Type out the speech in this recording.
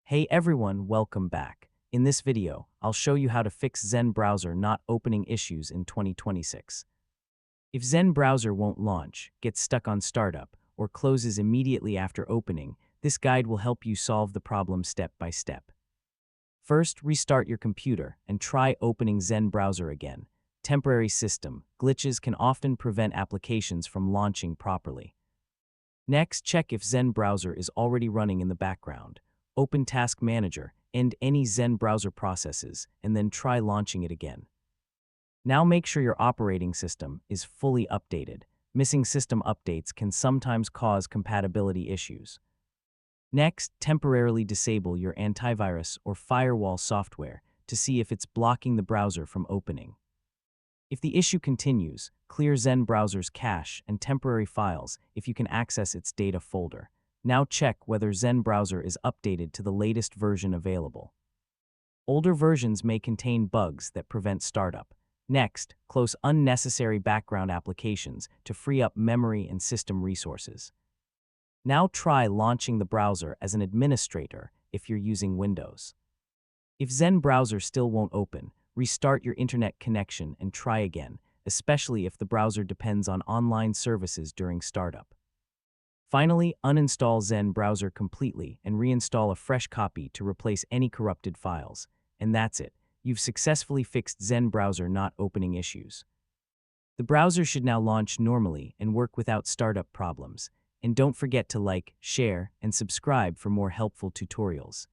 Hey everyone, welcome back. In this video, I'll show you how to fix Zen Browser not opening issues in 2026. If Zen Browser won't launch, gets stuck on startup, or closes immediately after opening, this guide will help you solve the problem step by step. First, restart your computer and try opening Zen Browser again. Temporary system glitches can often prevent applications from launching properly. Next, check if Zen Browser is already running in the background. Open Task Manager, end any Zen Browser processes, and then try launching it again. Now make sure your operating system is fully updated. Missing system updates can sometimes cause compatibility issues. Next, temporarily disable your antivirus or firewall software to see if it's blocking the browser from opening. If the issue continues, clear Zen Browser's cache and temporary files if you can access its data folder. Now check whether Zen Browser is updated to the latest version available. Older versions may contain bugs that prevent startup. Next, close unnecessary background applications to free up memory and system resources. Now try launching the browser as an administrator if you're using Windows. If Zen Browser still won't open, restart your internet connection and try again, especially if the browser depends on online services during startup. Finally, uninstall Zen Browser completely and reinstall a fresh copy to replace any corrupted files. And that's it. You've successfully fixed Zen Browser not opening issues. The browser should now launch normally and work without startup problems. And don't forget to like, share, and subscribe for more helpful tutorials.